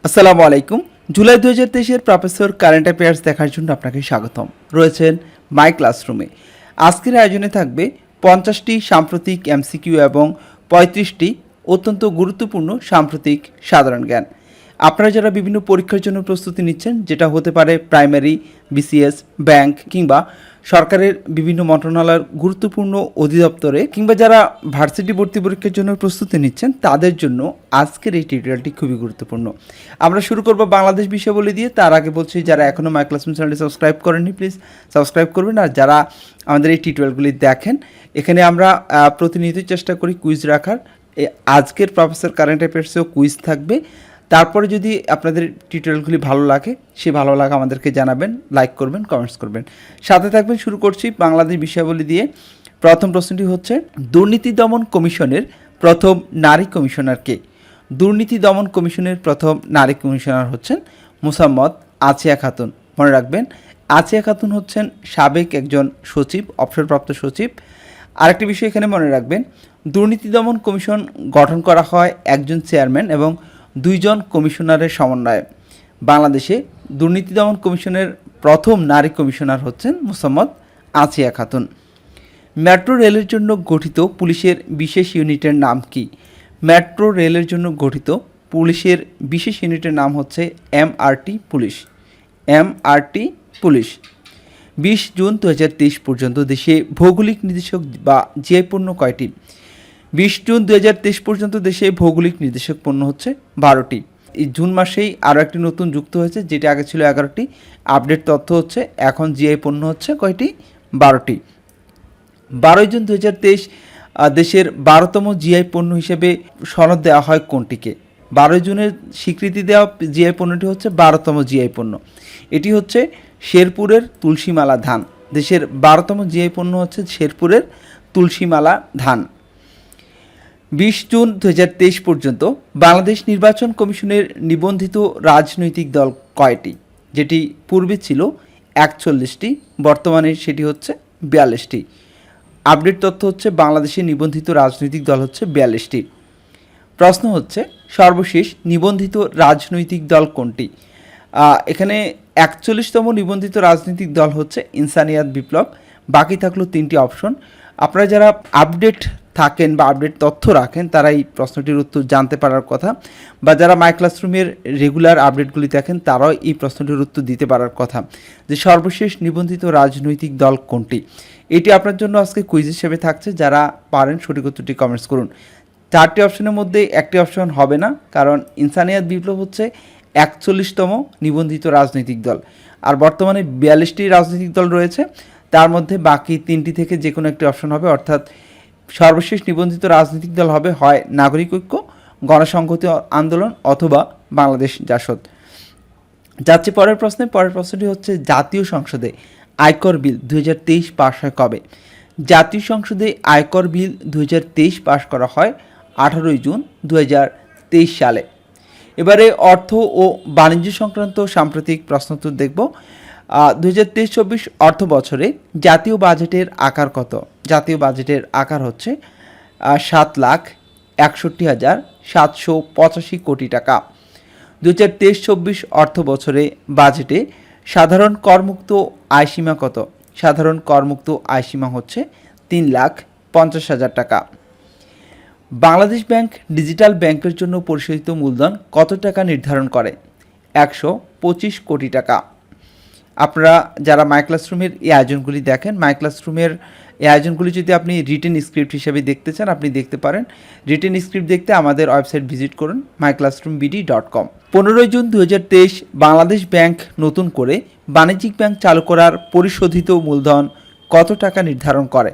আসসালামু আলাইকুম। July 2023-এর professor current affairs দেখার জন্য আপনাকে স্বাগতম। রয়েছেন মাই ক্লাসরুমে। আজকের আয়োজনে থাকবে 50টি সাম্প্রতিক এমসিকিউ এবং 35টি অত্যন্ত গুরুত্বপূর্ণ সাম্প্রতিক সাধারণ জ্ঞান। আপনারা যারা বিভিন্ন পরীক্ষার জন্য প্রস্তুতি নিচ্ছেন, যেটা হতে পারে প্রাইমারি, বিসিএস, ব্যাংক কিংবা সরকারের বিভিন্ন মন্ত্রণালয়ের গুরুত্বপূর্ণ অধিদপ্তরে কিংবা যারা ভার্সিটি ভর্তি পরীক্ষার জন্য প্রস্তুতি নিচ্ছেন, তাদের জন্য আজকের এই টিউটোরিয়ালটি খুবই গুরুত্বপূর্ণ। আমরা শুরু করব বাংলাদেশ বিষয়াবলী দিয়ে। তার আগে বলছি, যারা এখনও মাই ক্লাসরুম চ্যানেলটি সাবস্ক্রাইব করেননি, প্লিজ সাবস্ক্রাইব করবেন। আর যারা আমাদের এই টিউটোরিয়ালগুলি দেখেন, এখানে আমরা প্রতিনিয়তই চেষ্টা করি কুইজ রাখার। আজকের প্রফেসর কারেন্ট অ্যাফেয়ার্সেও কুইজ থাকবে। তারপরে যদি আপনাদের টিউটোরিয়ালগুলি ভালো লাগে, সে ভালো লাগা আমাদেরকে জানাবেন, লাইক করবেন, কমেন্টস করবেন, সাথে থাকবেন। শুরু করছি বাংলাদেশ বিষয়াবলী দিয়ে। প্রথম প্রশ্নটি হচ্ছে, দুর্নীতি দমন কমিশনের প্রথম নারী কমিশনার কে? দুর্নীতি দমন কমিশনের প্রথম নারী কমিশনার হচ্ছেন মোসাম্মদ আছিয়া খাতুন। মনে রাখবেন, আছিয়া খাতুন হচ্ছেন সাবেক একজন সচিব, অবসরপ্রাপ্ত সচিব। আরেকটি বিষয় এখানে মনে রাখবেন, দুর্নীতি দমন কমিশন গঠন করা হয় একজন চেয়ারম্যান এবং 2 জন কমিশনারের সমন্বয়ে। বাংলাদেশে দুর্নীতি দমন কমিশনের প্রথম নারী কমিশনার হচ্ছেন মোসাম্মদ আছিয়া খাতুন। মেট্রো রেলের জন্য গঠিত পুলিশের বিশেষ ইউনিটের নাম কি? মেট্রো রেলের জন্য গঠিত পুলিশের বিশেষ ইউনিটের নাম হচ্ছে MRT police. MRT police. 20 June 2023 পর্যন্ত দেশে ভৌগোলিক নির্দেশক বা জিআই পণ্য কয়টি? 20 জুন 2023 পর্যন্ত দেশে ভৌগোলিক নির্দেশক পণ্য হচ্ছে 12টি। এই জুন মাসেই আরও একটি নতুন যুক্ত হয়েছে, যেটা আগে ছিল 11টি। আপডেট তথ্য হচ্ছে এখন জিআই পণ্য হচ্ছে কয়টি? 12টি। 12 জুন 2023 দেশের 12তম জিআই পণ্য হিসেবে সনদ দেওয়া হয় কোনটিকে? 12 জুনের স্বীকৃতি দেওয়া জিআই পণ্যটি হচ্ছে 12তম জিআই পণ্য। এটি হচ্ছে শেরপুরের তুলসীমালা ধান। দেশের 12তম জিআই পণ্য হচ্ছে শেরপুরের তুলসীমালা ধান। 20 জুন 2023 পর্যন্ত বাংলাদেশ নির্বাচন কমিশনের নিবন্ধিত রাজনৈতিক দল কয়টি? যেটি পূর্বে ছিল 41টি, বর্তমানে সেটি হচ্ছে 42টি। আপডেট তথ্য হচ্ছে বাংলাদেশের নিবন্ধিত রাজনৈতিক দল হচ্ছে 42টি। প্রশ্ন হচ্ছে, সর্বশেষ নিবন্ধিত রাজনৈতিক দল কোনটি? এখানে 41তম নিবন্ধিত রাজনৈতিক দল হচ্ছে ইনসানিয়াত বিপ্লব। বাকি থাকলো 3টি অপশন। আপনারা যারা আপডেট থাকেন বা আপডেট তথ্য রাখেন, তারা এই প্রশ্নটির উত্তর জানতে পারার কথা, বা যারা মাই ক্লাসরুমের রেগুলার আপডেটগুলি দেখেন, তারাও এই প্রশ্নটির উত্তর দিতে পারার কথা, যে সর্বশেষ নিবন্ধিত রাজনৈতিক দল কোনটি। এটি আপনার জন্য আজকে কুইজ হিসেবে থাকছে। যারা পারেন সঠিক উত্তরটি কমেন্টস করুন। 4টি অপশনের মধ্যে একটি অপশন হবে না, কারণ ইনসানিয়াত বিপ্লব হচ্ছে 41তম নিবন্ধিত রাজনৈতিক দল, আর বর্তমানে 42টি রাজনৈতিক দল রয়েছে। তার মধ্যে বাকি 3টি থেকে যে কোনো একটি অপশন হবে, অর্থাৎ সর্বশেষ নিবন্ধিত রাজনৈতিক দল হবে হয় নাগরিক ঐক্য, গণসংহতি আন্দোলন অথবা বাংলাদেশ জাসদ। যাচ্ছে পরের প্রশ্নে। পরের প্রশ্নটি হচ্ছে, জাতীয় সংসদে আয়কর বিল 2023 পাশ হয় কবে? জাতীয় সংসদে আয়কর বিল 2023 পাশ করা হয় 18 জুন 2023 সালে। এবারে অর্থ ও বাণিজ্য সংক্রান্ত সাম্প্রতিক প্রশ্নোত্তর দেখব। 2023-24 অর্থ বছরে জাতীয় বাজেটের আকার কত? জাতীয় বাজেটের আকার হচ্ছে 7,61,785 কোটি টাকা। 2023-24 অর্থ বছরে বাজেটে সাধারণ করমুক্ত আয়সীমা কত? সাধারণ করমুক্ত আয়সীমা হচ্ছে 3,50,000 টাকা। বাংলাদেশ ব্যাংক ডিজিটাল ব্যাংকের জন্য পরিশোধিত মূলধন কত টাকা নির্ধারণ করে? 125 কোটি টাকা। আপনারা যারা মাই ক্লাসরুমের এই আয়োজনগুলি দেখেন, মাই ক্লাসরুমের এই আয়োজনগুলি যদি আপনি রিটেন স্ক্রিপ্ট হিসেবে দেখতে চান, আপনি দেখতে পারেন। রিটেন স্ক্রিপ্ট দেখতে আমাদের ওয়েবসাইট ভিজিট করুন myclassroombd.com। 15 জুন 2023 বাংলাদেশ ব্যাংক নতুন করে বাণিজ্যিক ব্যাংক চালু করার পরিশোধিত মূলধন কত টাকা নির্ধারণ করে?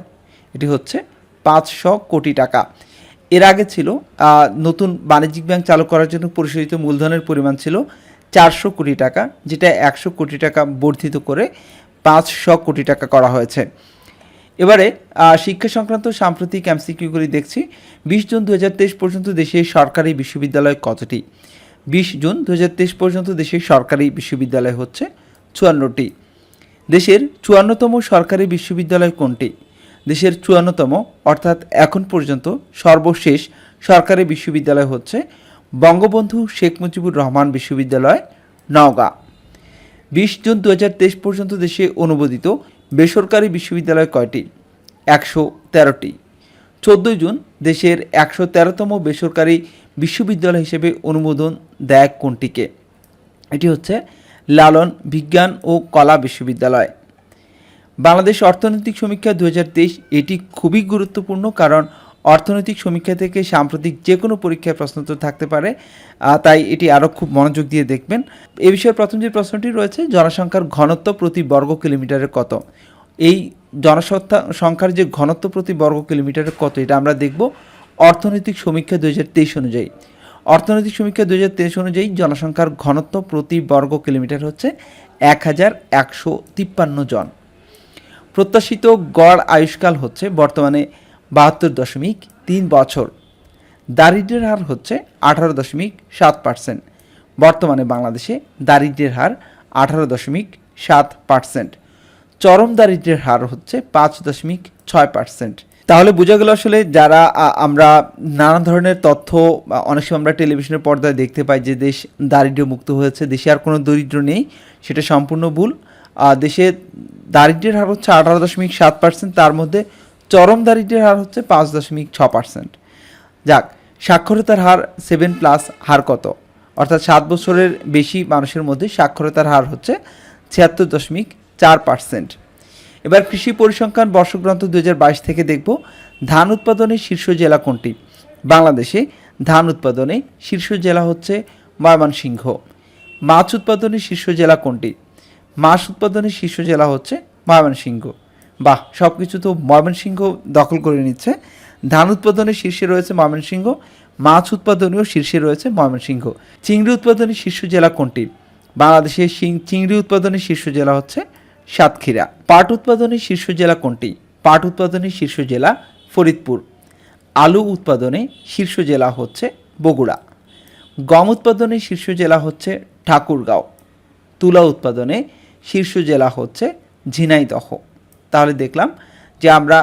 এটি হচ্ছে 500 কোটি টাকা। এর আগে ছিল নতুন বাণিজ্যিক ব্যাংক চালু করার জন্য পরিশোধিত মূলধনের পরিমাণ ছিল 400 কোটি টাকা, যেটা 100 কোটি টাকা বর্ধিত করে 500 কোটি টাকা করা হয়েছে। এবারে শিক্ষা সংক্রান্ত সাম্প্রতিক এমসিকিউগুলি দেখছি। 20 জুন 2023 পর্যন্ত দেশে সরকারি বিশ্ববিদ্যালয় কতটি? 20 জুন 2023 পর্যন্ত দেশে সরকারি বিশ্ববিদ্যালয় হচ্ছে 54টি। দেশের 54তম সরকারি বিশ্ববিদ্যালয় কোনটি? দেশের 54তম অর্থাৎ এখন পর্যন্ত সর্বশেষ সরকারি বিশ্ববিদ্যালয় হচ্ছে বঙ্গবন্ধু শেখ মুজিবুর রহমান বিশ্ববিদ্যালয়, নওগাঁ। 20 জুন 2023 পর্যন্ত দেশে অনুমোদিত বেসরকারি বিশ্ববিদ্যালয় কয়টি? 113টি। 14 জুন দেশের 113তম বেসরকারি বিশ্ববিদ্যালয় হিসেবে অনুমোদন দেয় কোনটিকে? এটি হচ্ছে লালন বিজ্ঞান ও কলা বিশ্ববিদ্যালয়। বাংলাদেশ অর্থনৈতিক সমীক্ষা 2023 এটি খুবই গুরুত্বপূর্ণ, কারণ অর্থনৈতিক সমীক্ষা থেকে সাম্প্রতিক যে কোনো পরীক্ষায় প্রশ্নোত্তর থাকতে পারে, তাই এটি আরও খুব মনোযোগ দিয়ে দেখবেন। এ বিষয়ে প্রথম যে প্রশ্নটি রয়েছে, জনসংখ্যার ঘনত্ব প্রতি বর্গ কিলোমিটারে কত? এই জনসংখ্যার যে ঘনত্ব প্রতি বর্গ কিলোমিটারে কত, এটা আমরা দেখব অর্থনৈতিক সমীক্ষা 2023 অনুযায়ী। অর্থনৈতিক সমীক্ষা 2023 অনুযায়ী জনসংখ্যার ঘনত্ব প্রতি বর্গ কিলোমিটার হচ্ছে 1153 জন। প্রত্যাশিত গড় আয়ুষ্কাল হচ্ছে বর্তমানে 72.3 বছর। দারিদ্র্যের হার হচ্ছে 18.7%। বর্তমানে বাংলাদেশে দারিদ্র্যের হার 18.7%। চরম দারিদ্র্যের হার হচ্ছে 5.6%। তাহলে বোঝা গেল আসলে যারা আমরা নানা ধরনের তথ্য অনেক সময় আমরা টেলিভিশনের পর্দায় দেখতে পাই যে দেশ দারিদ্র্য মুক্ত হয়েছে, দেশে আর কোনো দরিদ্র নেই, সেটা সম্পূর্ণ ভুল। দেশে দারিদ্র্যের হার হচ্ছে 18.7%, তার মধ্যে চরম দারিদ্র্যের হার হচ্ছে 5.6%। যাক, সাক্ষরতার হার 7+ হার কত? অর্থাৎ 7 বছরের বেশি মানুষের মধ্যে সাক্ষরতার হার হচ্ছে 76.4%। এবার কৃষি পরিসংখ্যান বর্ষগ্রন্থ 2022 থেকে দেখব ধান উৎপাদনে শীর্ষ জেলা কোনটি? বাংলাদেশে ধান উৎপাদনে শীর্ষ জেলা হচ্ছে ময়মনসিংহ। মাছ উৎপাদনে শীর্ষ জেলা কোনটি? মাছ উৎপাদনে শীর্ষ জেলা হচ্ছে ময়মনসিংহ। বাহ, সব কিছু তো ময়মনসিংহ দখল করে নিচ্ছে। ধান উৎপাদনের শীর্ষে রয়েছে ময়মনসিংহ, মাছ উৎপাদনেও শীর্ষে রয়েছে ময়মনসিংহ। চিংড়ি উৎপাদনের শীর্ষ জেলা কোনটি? বাংলাদেশের চিংড়ি উৎপাদনের শীর্ষ জেলা হচ্ছে সাতক্ষীরা। পাট উৎপাদনের শীর্ষ জেলা কোনটি? পাট উৎপাদনের শীর্ষ জেলা ফরিদপুর। আলু উৎপাদনে শীর্ষ জেলা হচ্ছে বগুড়া। গম উৎপাদনের শীর্ষ জেলা হচ্ছে ঠাকুরগাঁও। তুলা উৎপাদনে শীর্ষ জেলা হচ্ছে ঝিনাইদহ। তাহলে দেখলাম যে আমরা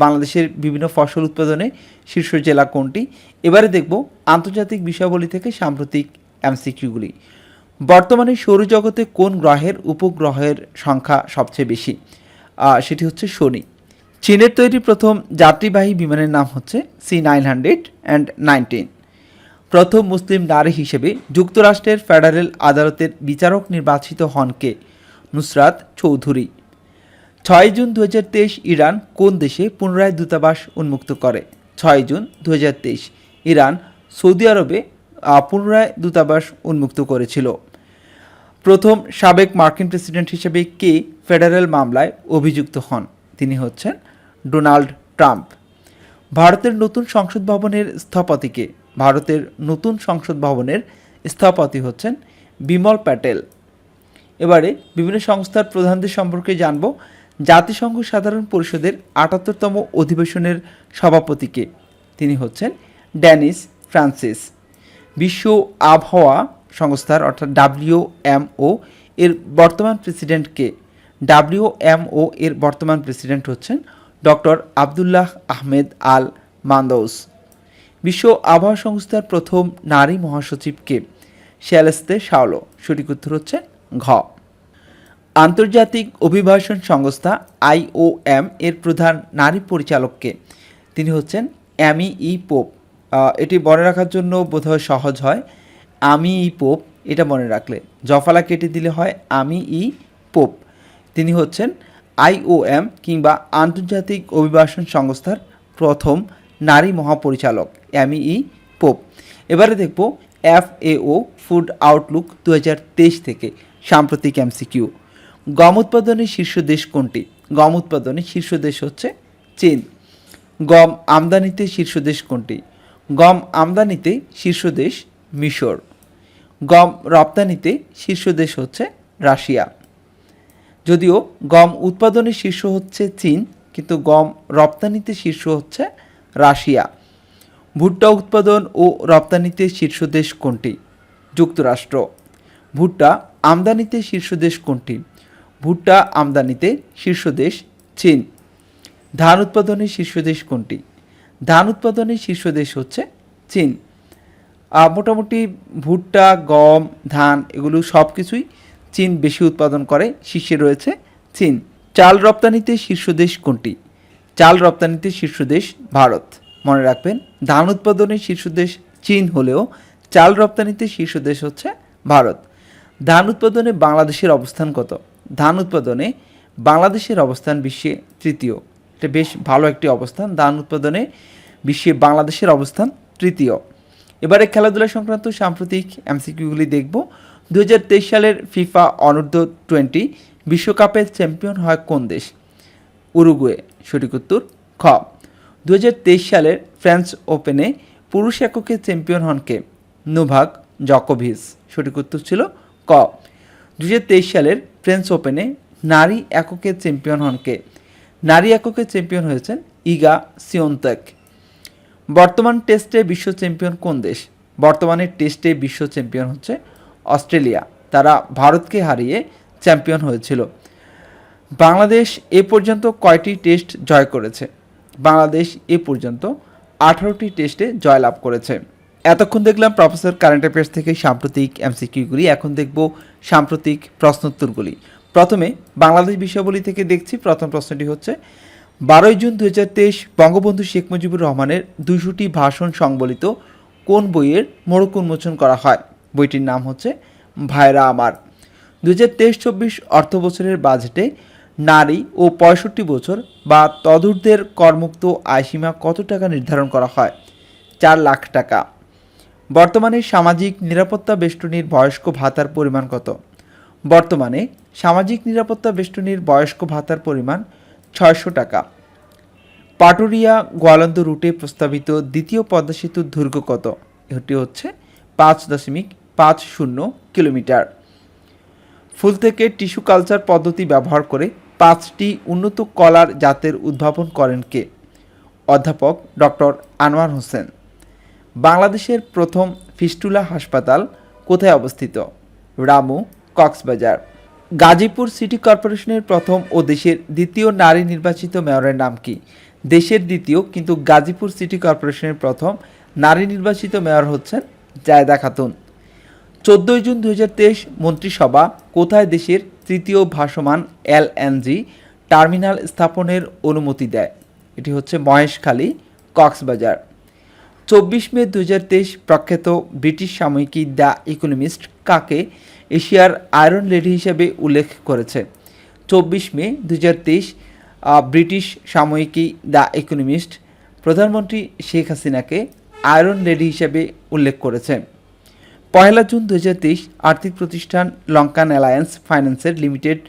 বাংলাদেশের বিভিন্ন ফসল উৎপাদনে শীর্ষ জেলা কোনটি। এবারে দেখব আন্তর্জাতিক বিষয়াবলী থেকে সাম্প্রতিক এমসিকিউগুলি। বর্তমানে সৌরজগতে কোন গ্রহের উপগ্রহের সংখ্যা সবচেয়ে বেশি? সেটি হচ্ছে শনি। চীনের তৈরি প্রথম যাত্রীবাহী বিমানের নাম হচ্ছে C919। প্রথম মুসলিম নারী হিসেবে যুক্তরাষ্ট্রের ফেডারেল আদালতের বিচারক নির্বাচিত হন কে? নুসরাত চৌধুরী। 6 জুন 2023 ইরান কোন দেশে পুনরায় দূতাবাস উন্মুক্ত করে? 6 জুন 2023 ইরান সৌদি আরবে পুনরায় দূতাবাস উন্মুক্ত করেছিল। প্রথম সাবেক মার্কিন প্রেসিডেন্ট হিসেবে কে ফেডারেল মামলায় অভিযুক্ত হন? তিনি হচ্ছেন ডোনাল্ড ট্রাম্প। ভারতের নতুন সংসদ ভবনের স্থপতি কে? ভারতের নতুন সংসদ ভবনের স্থপতি হচ্ছেন বিমল প্যাটেল। এবারে বিভিন্ন সংস্থার প্রধানদের সম্পর্কে জানব। জাতিসংঘ সাধারণ পরিষদের ৭৮তম অধিবেশনের সভাপতি কে? তিনি হচ্ছেন ড্যানিস ফ্রান্সিস। বিশ্ব আবহাওয়া সংস্থার অর্থাৎ WMO এর বর্তমান প্রেসিডেন্ট কে? WMO এর বর্তমান প্রেসিডেন্ট হচ্ছেন ডক্টর আবদুল্লাহ আহমেদ আল মান্দৌস। বিশ্ব আবহাওয়া সংস্থার প্রথম নারী মহাসচিব কে? সেলেস্তে শাওলো। সঠিক উত্তর হচ্ছে ঘ। আন্তর্জাতিক অভিবাসন সংস্থা IOM এর প্রধান নারী পরিচালক কে? তিনি হচ্ছেন অ্যামি ই পোপ। এটি মনে রাখার জন্য বোধহয় সহজ হয়, আমি ই পোপ, এটা মনে রাখলে জফালা কেটে দিলে হয় আমি ই পোপ। তিনি হচ্ছেন IOM কিংবা আন্তর্জাতিক অভিবাসন সংস্থার প্রথম নারী মহাপরিচালক অ্যামি ই পোপ। এবারে দেখব FAO ফুড আউটলুক 2023 থেকে সাম্প্রতিক MCQ। গম উৎপাদনের শীর্ষ দেশ কোনটি? গম উৎপাদনের শীর্ষ দেশ হচ্ছে চীন। গম আমদানিতে শীর্ষ দেশ কোনটি? গম আমদানিতে শীর্ষ দেশ মিশর। গম রপ্তানিতে শীর্ষ দেশ হচ্ছে রাশিয়া। যদিও গম উৎপাদনের শীর্ষ হচ্ছে চীন, কিন্তু গম রপ্তানিতে শীর্ষ হচ্ছে রাশিয়া। ভুট্টা উৎপাদন ও রপ্তানিতে শীর্ষ দেশ কোনটি? যুক্তরাষ্ট্র। ভুট্টা আমদানিতে শীর্ষ দেশ কোনটি? ভুট্টা আমদানিতে শীর্ষ দেশ চীন। ধান উৎপাদনের শীর্ষ দেশ কোনটি? ধান উৎপাদনের শীর্ষ দেশ হচ্ছে চীন। মোটামুটি ভুট্টা, গম, ধান এগুলো সব কিছুই চীন বেশি উৎপাদন করে। শীর্ষে রয়েছে চীন। চাল রপ্তানিতে শীর্ষ দেশ কোনটি? চাল রপ্তানিতে শীর্ষ দেশ ভারত। মনে রাখবেন, ধান উৎপাদনে শীর্ষ দেশ চীন হলেও চাল রপ্তানিতে শীর্ষ দেশ হচ্ছে ভারত। ধান উৎপাদনে বাংলাদেশের অবস্থান কত? ধান উৎপাদনে বাংলাদেশের অবস্থান বিশ্বে তৃতীয়। এটা বেশ ভালো একটি অবস্থান। ধান উৎপাদনে বিশ্বে বাংলাদেশের অবস্থান তৃতীয়। এবারে খেলাধুলা সংক্রান্ত সাম্প্রতিক এমসিকিউগুলি দেখব। 2023 সালের ফিফা অনূর্ধ্ব 20 বিশ্বকাপের চ্যাম্পিয়ন হয় কোন দেশ? উরুগুয়ে। সঠিক উত্তর খ। 2023 সালের ফ্রেঞ্চ ওপেনে পুরুষ এককে চ্যাম্পিয়ন হন কে? নোভাক জকোভিচ। সঠিক উত্তর ছিল ক। 2023 সালের ফ্রেঞ্চ ওপেনে নারী এককে চ্যাম্পিয়ন হন কে? নারী এককে চ্যাম্পিয়ন হয়েছেন ইগা সিওনতেক। বর্তমান টেস্টে বিশ্ব চ্যাম্পিয়ন কোন দেশ? বর্তমানে টেস্টে বিশ্ব চ্যাম্পিয়ন হচ্ছে অস্ট্রেলিয়া। তারা ভারতকে হারিয়ে চ্যাম্পিয়ন হয়েছিল। বাংলাদেশ এ পর্যন্ত কয়টি টেস্ট জয় করেছে? বাংলাদেশ এ পর্যন্ত 18টি টেস্টে জয়লাভ করেছে। এতক্ষণ দেখলাম প্রফেসর কারেন্ট অ্যাফেয়ার্স থেকে সাম্প্রতিক এমসিকিউগুলি। এখন দেখব সাম্প্রতিক প্রশ্নোত্তরগুলি। প্রথমে বাংলাদেশ বিষয়াবলী থেকে দেখছি। প্রথম প্রশ্নটি হচ্ছে 12 জুন 2023 বঙ্গবন্ধু শেখ মুজিবুর রহমানের 200টি ভাষণ সংবলিত কোন বইয়ের মোড়ক উন্মোচন করা হয়? বইটির নাম হচ্ছে ভাইরা আমার। 2023-24 অর্থবছরের বাজেটে নারী ও 65 বছর বা তদূর্ধ্বের করমুক্ত আয়সীমা কত টাকা নির্ধারণ করা হয়? 4 লাখ টাকা। বর্তমানে সামাজিক নিরাপত্তা বেষ্টনীর বয়স্ক ভাতার পরিমাণ কত? বর্তমানে সামাজিক নিরাপত্তা বেষ্টনীর বয়স্ক ভাতার পরিমাণ 600 টাকা। পাটুরিয়া গোয়ালন্দ রুটে প্রস্তাবিত দ্বিতীয় পদ্মা সেতুর দৈর্ঘ্য কত? এটি হচ্ছে 5.50 কিলোমিটার। ফুল থেকে টিস্যু কালচার পদ্ধতি ব্যবহার করে 5টি উন্নত কলার জাতের উদ্ভাবন করেন কে? অধ্যাপক ডক্টর আনোয়ার হোসেন। বাংলাদেশের প্রথম ফিস্টুলা হাসপাতাল কোথায় অবস্থিত? রামু, কক্সবাজার। গাজীপুর সিটি কর্পোরেশনের প্রথম ও দেশের দ্বিতীয় নারী নির্বাচিত মেয়রের নাম কি? দেশের দ্বিতীয় কিন্তু গাজীপুর সিটি কর্পোরেশনের প্রথম নারী নির্বাচিত মেয়র হচ্ছেন জায়দা খাতুন। 14 জুন 2023 মন্ত্রিসভা কোথায় দেশের তৃতীয় ভাসমান এলএনজি টার্মিনাল স্থাপনের অনুমতি দেয়? এটি হচ্ছে মহেশখালী, কক্সবাজার। 24 মে 2023 প্রখ্যাত ব্রিটিশ সাময়িকী দ্য ইকোনমিস্ট কাকে এশিয়ার আয়রন লেডি হিসেবে উল্লেখ করেছে? 24 মে 2023 ব্রিটিশ সাময়িকী দ্য ইকোনমিস্ট প্রধানমন্ত্রী শেখ হাসিনাকে আয়রন লেডি হিসেবে উল্লেখ করেছে। 1 জুন 2023 আর্থিক প্রতিষ্ঠান লঙ্কান অ্যালায়েন্স ফাইন্যান্সের লিমিটেড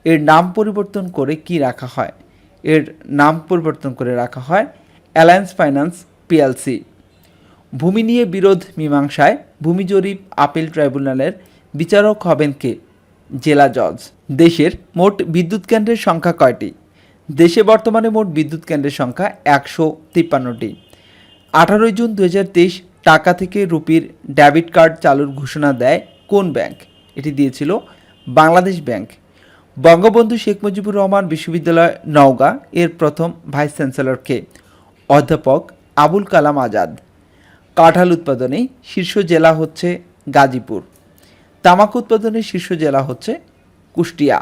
এর নাম পরিবর্তন করে কি রাখা হয়? এর নাম পরিবর্তন করে রাখা হয় অ্যালায়েন্স ফাইন্যান্স পিএলসি। ভূমি নিয়ে বিরোধ মীমাংসায় ভূমি জরিপ আপিল ট্রাইব্যুনালের বিচারক হবেন কে? জেলা জজ। দেশের মোট বিদ্যুৎ কেন্দ্রের সংখ্যা কয়টি? দেশে বর্তমানে মোট বিদ্যুৎ কেন্দ্রের সংখ্যা 153টি। 18 জুন 2023 টাকা থেকে রুপির ডেবিট কার্ড চালুর ঘোষণা দেয় কোন ব্যাংক? এটি দিয়েছিল বাংলাদেশ ব্যাংক। বঙ্গবন্ধু শেখ মুজিবুর রহমান বিশ্ববিদ্যালয় নওগাঁ এর প্রথম ভাইস চ্যান্সেলর কে? অধ্যাপক আবুল কালাম আজাদ। কাঁঠাল উৎপাদনে শীর্ষ জেলা হচ্ছে গাজীপুর। তামাক উৎপাদনের শীর্ষ জেলা হচ্ছে কুষ্টিয়া।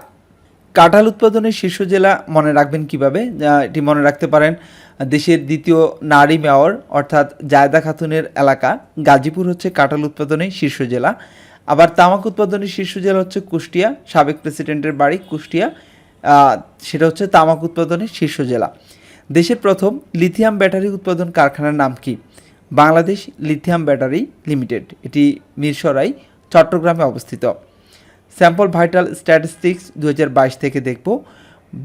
কাঁঠাল উৎপাদনের শীর্ষ জেলা মনে রাখবেন কিভাবে? এটি মনে রাখতে পারেন, দেশের দ্বিতীয় নারী মেয়র অর্থাৎ জায়দা খাতুনের এলাকা গাজীপুর হচ্ছে কাঁঠাল উৎপাদনের শীর্ষ জেলা। আবার তামাক উৎপাদনের শীর্ষ জেলা হচ্ছে কুষ্টিয়া। সাবেক প্রেসিডেন্টের বাড়ি কুষ্টিয়া, সেটা হচ্ছে তামাক উৎপাদনের শীর্ষ জেলা। দেশের প্রথম লিথিয়াম ব্যাটারি উৎপাদন কারখানার নাম কি? Bangladesh lithium battery limited. এটি মিরসরাই, চট্টগ্রামে অবস্থিত। স্যাম্পল ভাইটাল স্ট্যাটিস্টিক্স 2022 থেকে দেখব।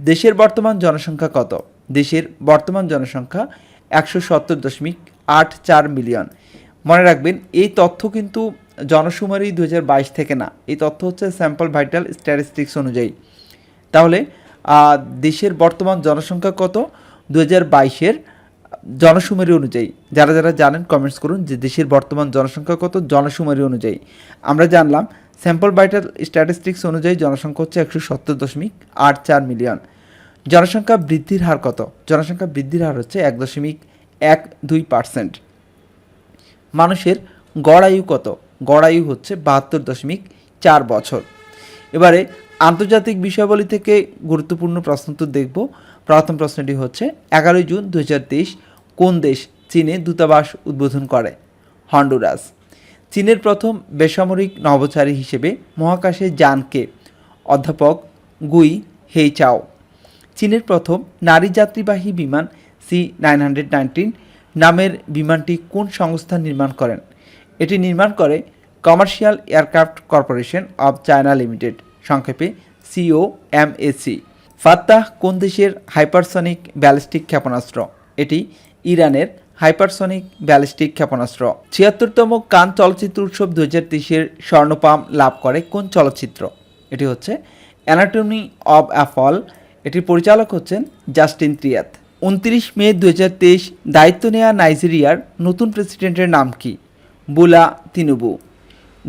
দেশের বর্তমান জনসংখ্যা কত? দেশের বর্তমান জনসংখ্যা 170.84 মিলিয়ন। মনে রাখবেন, এই তথ্য কিন্তু জনশুমারি 2022 থেকে না, এই তথ্য হচ্ছে স্যাম্পল ভাইটাল স্ট্যাটিস্টিক্স অনুযায়ী। তাহলে দেশের বর্তমান জনসংখ্যা কত 2022-এর জনশুমারি অনুযায়ী? যারা যারা জানেন কমেন্টস করুন যে দেশের বর্তমান জনসংখ্যা কত জনশুমারি অনুযায়ী। আমরা জানলাম স্যাম্পল ভাইটাল স্ট্যাটিস্টিক্স অনুযায়ী জনসংখ্যা হচ্ছে 170.84 মিলিয়ন। জনসংখ্যা বৃদ্ধির হার কত? জনসংখ্যা বৃদ্ধির হার হচ্ছে 1.12%। মানুষের গড় আয়ু কত? গড় আয়ু হচ্ছে 72.4 বছর। এবারে আন্তর্জাতিক বিষয়াবলী থেকে গুরুত্বপূর্ণ প্রশ্ন তো দেখব। প্রথম প্রশ্নটি হচ্ছে 11 জুন 2023 কোন দেশ চীনে দূতাবাস উদ্বোধন করে? হন্ডুরাস। চীনের প্রথম বেসামরিক নভোচারী হিসেবে মহাকাশে যান কে? অধ্যাপক গুই হেইচাও। চীনের প্রথম নারী যাত্রীবাহী বিমান C919 নামের বিমানটি কোন সংস্থা নির্মাণ করেন? এটি নির্মাণ করে commercial aircraft corporation of China limited, সংক্ষেপে COMAC। ফাত্তাহ কোন দেশের হাইপারসনিক ব্যালিস্টিক ক্ষেপণাস্ত্র? এটি ইরানের হাইপারসনিক ব্যালিস্টিক ক্ষেপণাস্ত্র। ৭৬তম কান চলচ্চিত্র উৎসব 2023 স্বর্ণপাম লাভ করে কোন চলচ্চিত্র? এটি হচ্ছে অ্যানাটমি অব অ্যা ফল। এটির পরিচালক হচ্ছেন জাস্টিন ত্রিয়াত। 29 মে 2023 দায়িত্ব নেওয়া নাইজেরিয়ার নতুন প্রেসিডেন্টের নাম কি? বুলা তিনুবু।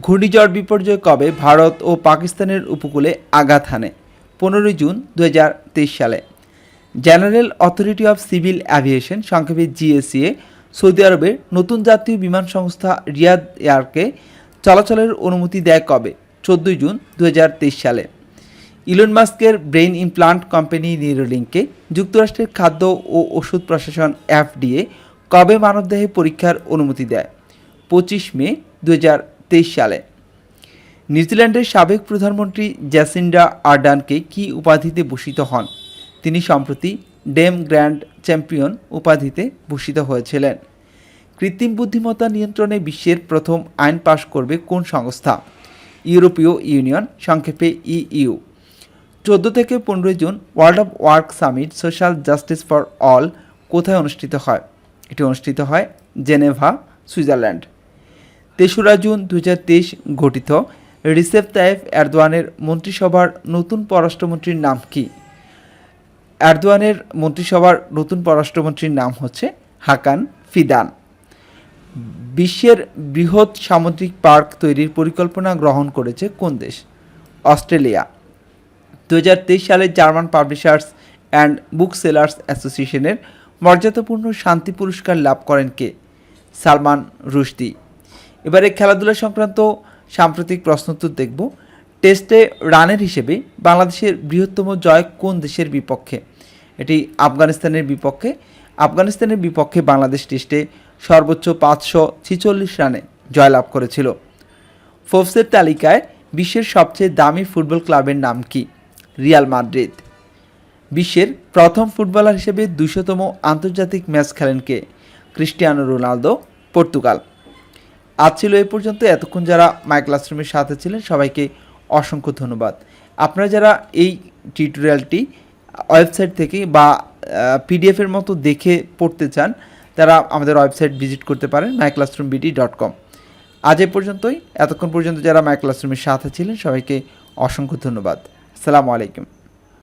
ঘূর্ণিঝড় বিপর্যয় কবে ভারত ও পাকিস্তানের উপকূলে আঘাত হানে? 15 জুন 2023 সালে। General authority of civil aviation, সংক্ষেপে GSA, সৌদি আরবের নতুন জাতীয় বিমান সংস্থা রিয়াদ এয়ারকে চলাচলের অনুমতি দেয় কবে? 14 জুন 2023 সালে। ইলন মাস্কের ব্রেইন ইমপ্লান্ট কোম্পানি নিউরোলিঙ্ককে যুক্তরাষ্ট্রের খাদ্য ও ওষুধ প্রশাসন FDA কবে মানবদেহে পরীক্ষার অনুমতি দেয়? 25 মে 2023 সালে। নিউজিল্যান্ডের সাবেক প্রধানমন্ত্রী জ্যাসিন্ডা আর্ডার্নকে কী উপাধিতে ভূষিত হন? তিনি সম্প্রতি ডেম গ্র্যান্ড চ্যাম্পিয়ন উপাধিতে ভূষিত হয়েছিলেন। কৃত্রিম বুদ্ধিমত্তা নিয়ন্ত্রণে বিশ্বের প্রথম আইন পাশ করবে কোন সংস্থা? ইউরোপীয় ইউনিয়ন, সংক্ষেপে EU। 14 থেকে 15 June world of work summit social justice for all কোথায় অনুষ্ঠিত হয়? এটি অনুষ্ঠিত হয় জেনেভা, সুইজারল্যান্ড। 3রা জুন 2023 গঠিত রিসেপ তাইয়েপ এরদোয়ানের মন্ত্রিসভার নতুন পররাষ্ট্রমন্ত্রীর নাম কি? এরদোয়ানের মন্ত্রিসভার নতুন পররাষ্ট্রমন্ত্রীর নাম হচ্ছে হাকান ফিদান। বিশ্বের বৃহৎ সামুদ্রিক পার্ক তৈরির পরিকল্পনা গ্রহণ করেছে কোন দেশ? অস্ট্রেলিয়া। 2023 সালে German publishers and booksellers অ্যাসোসিয়েশনের মর্যাদাপূর্ণ শান্তি পুরস্কার লাভ করেন কে? সালমান রুশদি। এবারে খেলাধুলা সংক্রান্ত সাম্প্রতিক প্রশ্নোত্তর দেখব। টেস্টে রানের হিসেবে বাংলাদেশের বৃহত্তম জয় কোন দেশের বিপক্ষে? এটি আফগানিস্তানের বিপক্ষে। আফগানিস্তানের বিপক্ষে বাংলাদেশ টেস্টে সর্বোচ্চ 546 রানে জয়লাভ করেছিল। ফোর্বসের তালিকায় বিশ্বের সবচেয়ে দামি ফুটবল ক্লাবের নাম কি? Real Madrid. বিশ্বের প্রথম ফুটবলার হিসেবে 200তম আন্তর্জাতিক ম্যাচ খেলেন কে? Cristiano Ronaldo, Portugal. আজ ছিল এই পর্যন্ত। এতক্ষণ যারা মাই ক্লাসরুমের সাথে ছিলেন সবাইকে অসংখ্য ধন্যবাদ। আপনারা যারা এই টিউটোরিয়ালটি ওয়েবসাইট থেকে বা PDF-এর মতো দেখে পড়তে চান তারা আমাদের ওয়েবসাইট ভিজিট করতে পারেন myclassroombd.com। আজ এ পর্যন্তই। এতক্ষণ পর্যন্ত যারা মাই ক্লাসরুমের সাথে ছিলেন সবাইকে অসংখ্য ধন্যবাদ। আসসালামু আলাইকুম।